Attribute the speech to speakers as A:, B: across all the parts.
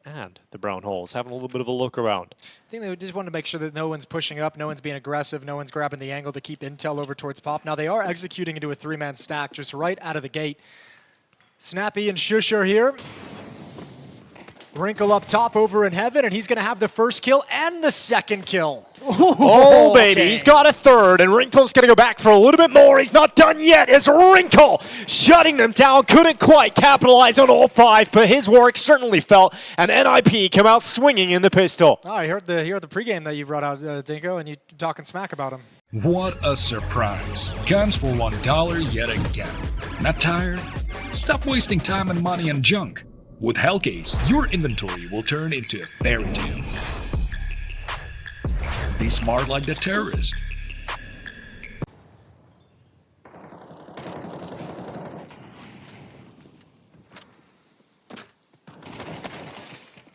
A: and the brown holes, having a little bit of a look around.
B: I think they just want to make sure that no one's pushing up, no one's being aggressive, no one's grabbing the angle to keep intel over towards Pop. Now they are executing into a 3-man stack just right out of the gate. Snappy and Shusher here. Wrinkle up top over in heaven, and he's going to have the first kill and the second kill.
A: Oh, baby, he's got a third, and Wrinkle's going to go back for a little bit more. He's not done yet. It's Wrinkle shutting them down. Couldn't quite capitalize on all 5, but his work certainly felt, and NiP come out swinging in the pistol.
B: Oh, I heard the pregame that you brought out, Dinko, and you talking smack about him.
C: What a surprise. Guns for $1 yet again. Not tired? Stop wasting time and money on junk. With Hellcase, your inventory will turn into a fairy tale. Be smart like the terrorist.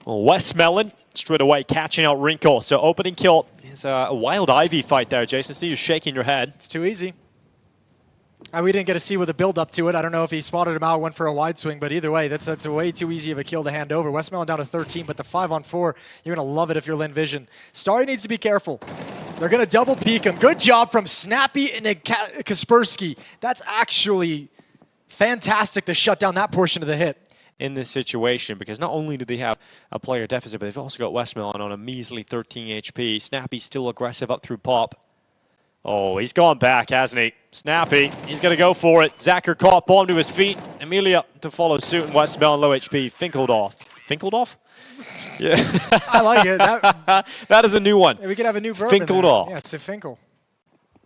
A: Well, Westmelon straight away catching out Wrinkle. So opening kill is a Wild Ivy fight there, Jason. See you shaking your head.
B: It's too easy. We didn't get to see with the build up to it. I don't know if he spotted him out, went for a wide swing, but either way, that's a way too easy of a kill to hand over. Westmelon down to 13, but the 5-on-4, you're going to love it if you're Lynn Vision. Starry needs to be careful. They're going to double peek him. Good job from Snappy and Kaspersky. That's actually fantastic to shut down that portion of the hit.
A: In this situation, because not only do they have a player deficit, but they've also got Westmelon on a measly 13 HP. Snappy's still aggressive up through Pop. Oh, he's gone back, hasn't he? Snappy, he's going to go for it. Zacher caught, bomb to his feet. Amelia to follow suit, and Westmelon low HP. Finkled off. Finkled off? Yeah.
B: I like it.
A: That is a new one.
B: We could have a new verb.
A: Finkled off.
B: Yeah, it's a Finkel.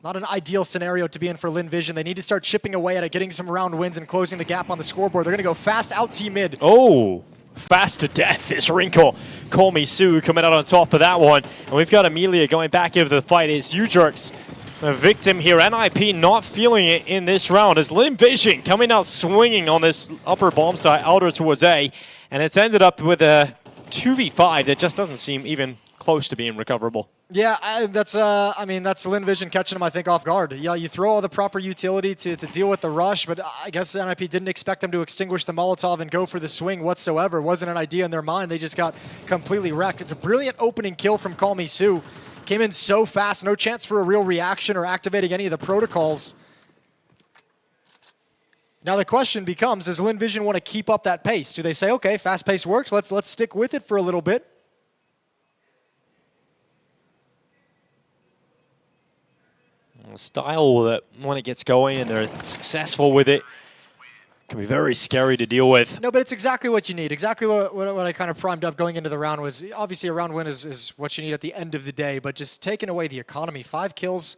B: Not an ideal scenario to be in for Lynn Vision. They need to start chipping away at it, getting some round wins and closing the gap on the scoreboard. They're going to go fast out T-mid.
A: Oh, fast to death is Wrinkle. Call me Sue coming out on top of that one. And we've got Amelia going back into the fight. It's U-Jerks. A victim here. NiP not feeling it in this round as Lynn Vision coming out swinging on this upper bomb side, outer towards A, and it's ended up with a 2v5 that just doesn't seem even close to being recoverable.
B: Yeah, that's Lynn Vision catching him, I think, off guard. Yeah, you throw all the proper utility to deal with the rush, but I guess NiP didn't expect them to extinguish the Molotov and go for the swing whatsoever. It wasn't an idea in their mind. They just got completely wrecked. It's a brilliant opening kill from Call Me Sue. Came in so fast, no chance for a real reaction or activating any of the protocols. Now the question becomes, does Lynn Vision want to keep up that pace? Do they say, okay, fast pace worked, let's stick with it for a little bit?
A: Style that when it gets going and they're successful with it can be very scary to deal with.
B: No, but it's exactly what you need. Exactly what I kind of primed up going into the round was, obviously a round win is what you need at the end of the day, but just taking away the economy. 5 kills.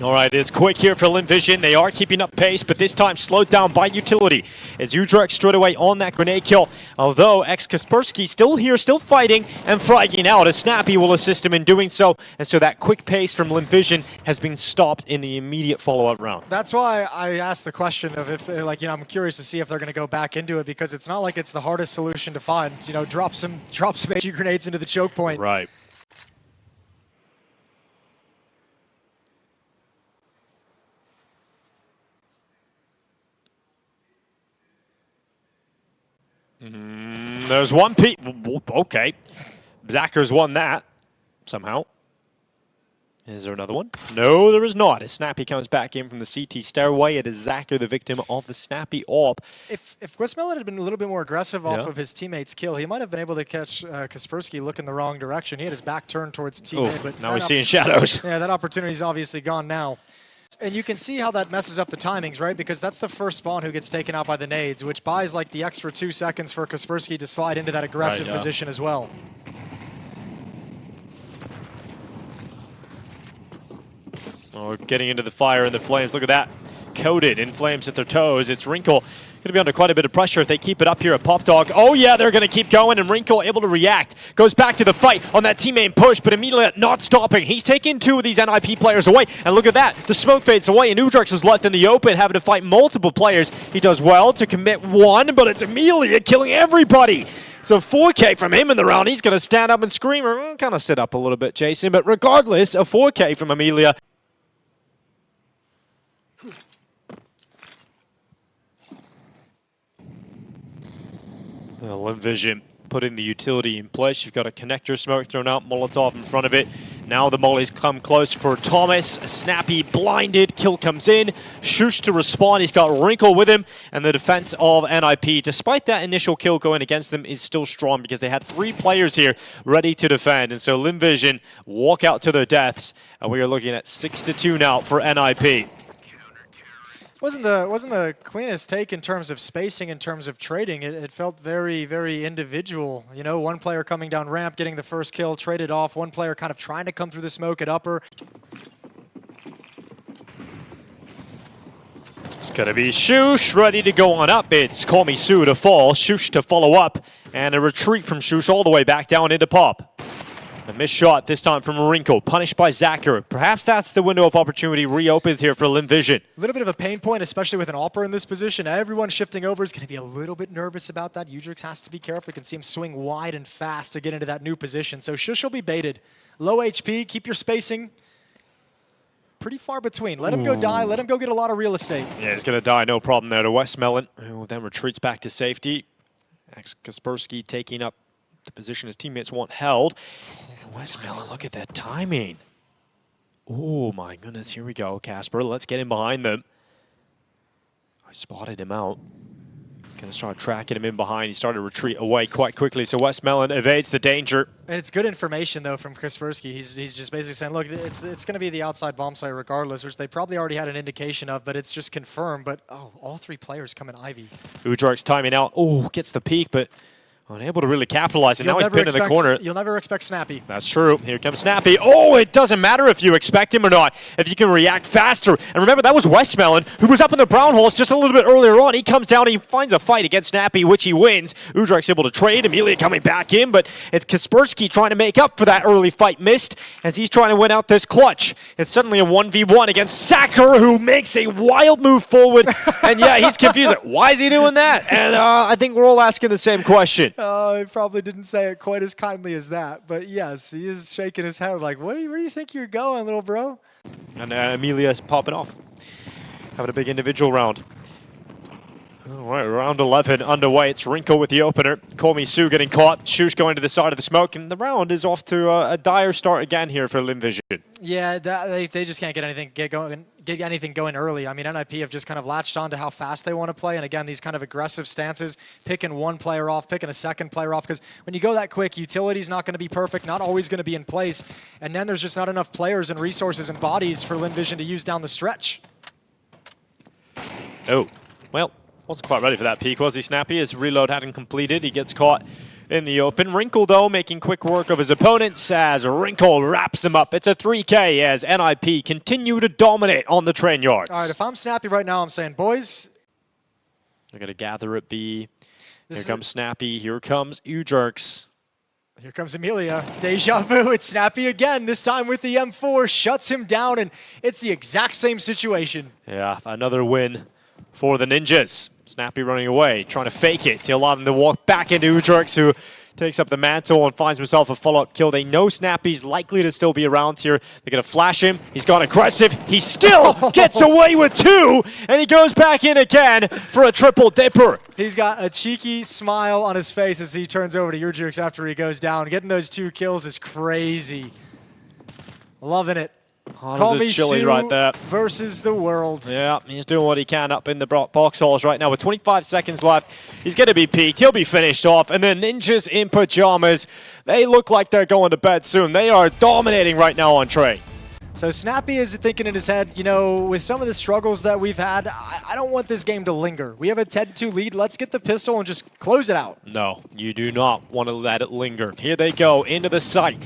A: All right, it's quick here for Lynn Vision. They are keeping up pace, but this time slowed down by utility. It's U-Jerk straight away on that grenade kill. Although Kaspersky still here, still fighting and fragging out as Snappy will assist him in doing so. And so that quick pace from Lynn Vision has been stopped in the immediate follow-up round.
B: That's why I asked the question of if, I'm curious to see if they're going to go back into it, because it's not like it's the hardest solution to find. Drop some HE grenades into the choke point.
A: Right. There's one okay. Zacher's won that somehow. Is there another one? No, there is not. As Snappy comes back in from the CT stairway, it is Zacher, the victim of the Snappy AWP.
B: If Westmelon had been a little bit more aggressive off of his teammate's kill, he might have been able to catch Kaspersky looking the wrong direction. He had his back turned towards teammate. But
A: now we're seeing shadows.
B: Yeah, that opportunity's obviously gone now. And you can see how that messes up the timings, right? Because that's the first spawn who gets taken out by the nades, which buys like the extra 2 seconds for Kaspersky to slide into that aggressive position as well.
A: Oh, getting into the fire and the flames. Look at that. Coated in flames at their toes. It's Wrinkle. Going to be under quite a bit of pressure if they keep it up here at Pop Dog. Oh yeah, they're going to keep going, and Wrinkle able to react. Goes back to the fight on that teammate push, but immediately not stopping. He's taking 2 of these NiP players away, and look at that. The smoke fades away, and U-Jerks is left in the open, having to fight multiple players. He does well to commit 1, but it's Amelia killing everybody. So 4K from him in the round. He's going to stand up and scream, or kind of sit up a little bit, Jason, but regardless, a 4K from Amelia. Well, Lynn Vision putting the utility in place. You've got a connector smoke thrown out, Molotov in front of it. Now the mollies come close for Thomas. Snappy blinded, kill comes in. Shush to respond, he's got Wrinkle with him. And the defense of NiP, despite that initial kill going against them, is still strong because they had 3 players here ready to defend. And so Lynn Vision walk out to their deaths. And we are looking at 6-2 now for NiP.
B: Wasn't the cleanest take in terms of spacing, in terms of trading. It felt very, very individual. You know, one player coming down ramp, getting the first kill, traded off. One player kind of trying to come through the smoke at upper.
A: It's gonna be Shush ready to go on up. It's Call Me Sue to fall, Shush to follow up, and a retreat from Shush all the way back down into Pop. A missed shot this time from Wrinkle, punished by Zacher. Perhaps that's the window of opportunity reopened here for Lynn Vision.
B: A little bit of a pain point, especially with an AWPer in this position. Everyone shifting over is going to be a little bit nervous about that. Udrix has to be careful. You can see him swing wide and fast to get into that new position. So Shush will be baited. Low HP, keep your spacing pretty far between. Let him go die. Let him go get a lot of real estate.
A: Yeah, he's going to die. No problem there to Westmelon, who then retreats back to safety. Kaspersky taking up the position his teammates want held. Westmelon, look at that timing. Oh my goodness, here we go, Casper. Let's get in behind them. I spotted him out. Gonna start tracking him in behind. He started to retreat away quite quickly, so Westmelon evades the danger.
B: And it's good information, though, from Kaspersky. He's just basically saying, look, it's going to be the outside bomb site regardless, which they probably already had an indication of, but it's just confirmed. But, oh, all 3 players come in Ivy.
A: Udrik's timing out. Oh, gets the peek, but unable to really capitalize, and now he's pinned in the corner.
B: You'll never expect Snappy.
A: That's true. Here comes Snappy. Oh, it doesn't matter if you expect him or not, if you can react faster. And remember, that was Westmelon, who was up in the brown holes just a little bit earlier on. He comes down, he finds a fight against Snappy, which he wins. Udrik's able to trade, Amelia coming back in, but it's Kaspersky trying to make up for that early fight missed as he's trying to win out this clutch. It's suddenly a 1v1 against Zacher, who makes a wild move forward. And yeah, he's confused. Why is he doing that? And I think we're all asking the same question.
B: He probably didn't say it quite as kindly as that, but yes, he is shaking his head like, where do you think you're going, little bro?
A: And Amelia's popping off. Having a big individual round. All right, round 11 underway. It's Wrinkle with the opener. Call Me Sue getting caught. Shush going to the side of the smoke, and the round is off to a dire start again here for Lynn Vision.
B: Yeah, they just can't get anything going early. I mean, NiP have just kind of latched on to how fast they want to play, and again, these kind of aggressive stances, picking one player off, picking a second player off, because when you go that quick, utility's not going to be perfect, not always going to be in place, and then there's just not enough players and resources and bodies for Lynn Vision to use down the stretch.
A: Oh, well, wasn't quite ready for that peek, was he, Snappy? His reload hadn't completed. He gets caught in the open. Wrinkle, though, making quick work of his opponents as Wrinkle wraps them up. It's a 3K as NiP continue to dominate on the train yards.
B: All right, if I'm Snappy right now, I'm saying, boys.
A: They're going to gather at B. Here comes Snappy. Here comes Udrix.
B: Here comes Amelia. Deja vu. It's Snappy again, this time with the M4. Shuts him down, and it's the exact same situation.
A: Yeah, another win for the Ninjas. Snappy running away, trying to fake it to allow them to walk back into Udrix, who takes up the mantle and finds himself a follow-up kill. They know Snappy's likely to still be around here. They're going to flash him. He's gone aggressive. He still gets away with 2, and he goes back in again for a triple dipper.
B: He's got a cheeky smile on his face as he turns over to Udrix after he goes down. Getting those 2 kills is crazy. Loving it. Call Me Sue
A: right there
B: versus the world.
A: Yeah, he's doing what he can up in the box holes right now. With 25 seconds left, he's going to be peaked. He'll be finished off. And the Ninjas in Pyjamas, they look like they're going to bed soon. They are dominating right now on train.
B: So Snappy is thinking in his head, you know, with some of the struggles that we've had, I don't want this game to linger. We have a 10-2 lead. Let's get the pistol and just close it out.
A: No, you do not want to let it linger. Here they go into the site.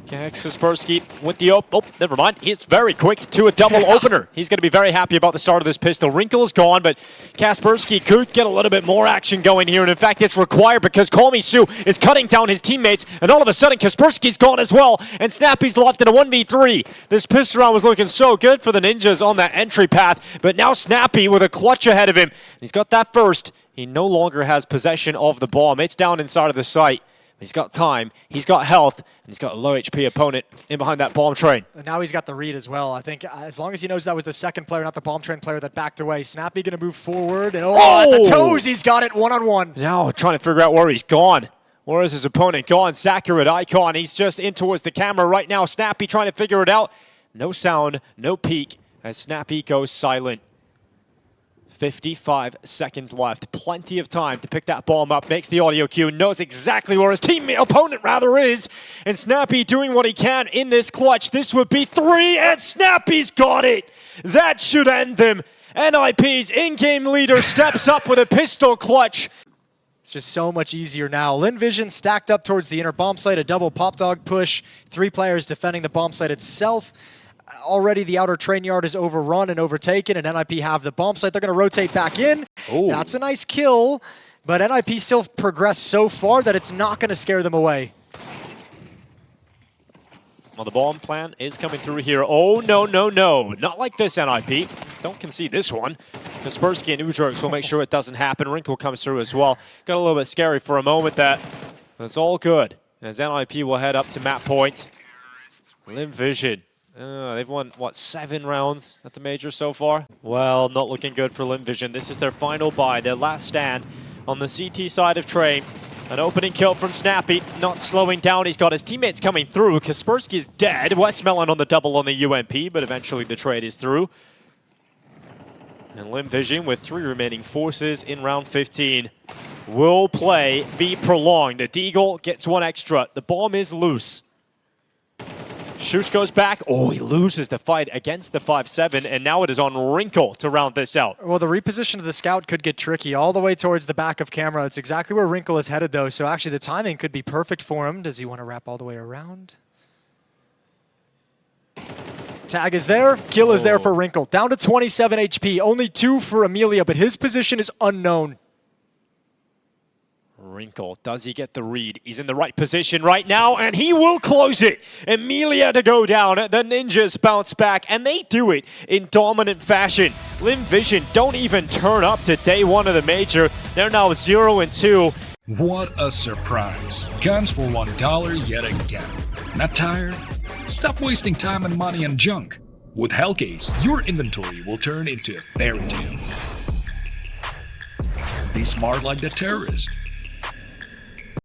A: Kaspersky with the oh, never mind. It's very quick to a double opener. He's going to be very happy about the start of this pistol. Wrinkle is gone, but Kaspersky could get a little bit more action going here. And in fact, it's required because Call Me Sue is cutting down his teammates. And all of a sudden, Kaspersky's gone as well. And Snappy's left in a 1v3. This pistol round was looking so good for the Ninjas on that entry path. But now Snappy with a clutch ahead of him. He's got that first. He no longer has possession of the bomb. It's down inside of the site. He's got time, he's got health, and he's got a low HP opponent in behind that bomb train.
B: And now he's got the read as well. I think as long as he knows that was the second player, not the bomb train player that backed away. Snappy going to move forward. And at the toes, he's got it one-on-one.
A: Now trying to figure out where he's gone. Where is his opponent gone? Sakurat Icon, he's just in towards the camera right now. Snappy trying to figure it out. No sound, no peek as Snappy goes silent. 55 seconds left. Plenty of time to pick that bomb up. Makes the audio cue. Knows exactly where his opponent is. And Snappy doing what he can in this clutch. This would be 3, and Snappy's got it. That should end them. NiP's in-game leader steps up with a pistol clutch.
B: It's just so much easier now. Lynn Vision stacked up towards the inner bomb site. A double pop dog push. 3 players defending the bomb site itself. Already the outer train yard is overrun and overtaken, and NiP have the bomb site. They're going to rotate back in.
A: Ooh.
B: That's a nice kill, but NiP still progressed so far that it's not going to scare them away.
A: Well, the bomb plan is coming through here. Oh, no, no, no. Not like this, NiP. Don't concede this one. Kaspersky and Udrox will make sure it doesn't happen. Wrinkle comes through as well. Got a little bit scary for a moment that. It's all good. As NiP will head up to map point. Lynn Vision. They've won, what, 7 rounds at the Major so far? Well, not looking good for Lynn Vision. This is their final buy, their last stand on the CT side of train. An opening kill from Snappy, not slowing down. He's got his teammates coming through. Kaspersky is dead. Westmelon on the double on the UMP, but eventually the trade is through. And Lynn Vision, with 3 remaining forces in round 15, will play be prolonged. The Deagle gets 1 extra. The bomb is loose. Shush goes back. Oh, he loses the fight against the 5-7, and now it is on Wrinkle to round this out.
B: Well, the reposition of the scout could get tricky all the way towards the back of camera. It's exactly where Wrinkle is headed, though, so actually the timing could be perfect for him. Does he want to wrap all the way around? Tag is there. Kill is there for Wrinkle. Down to 27 HP. Only 2 for Amelia, but his position is unknown.
A: Wrinkle, does he get the read? He's in the right position right now, and he will close it. Emilia to go down. The Ninjas bounce back, and they do it in dominant fashion. Lynn Vision don't even turn up to day 1 of the Major. They're now 0-2.
C: What a surprise. Guns for $1 yet again. Not tired? Stop wasting time and money on junk. With Hellcase, your inventory will turn into a fairy tale. Be smart like the terrorist.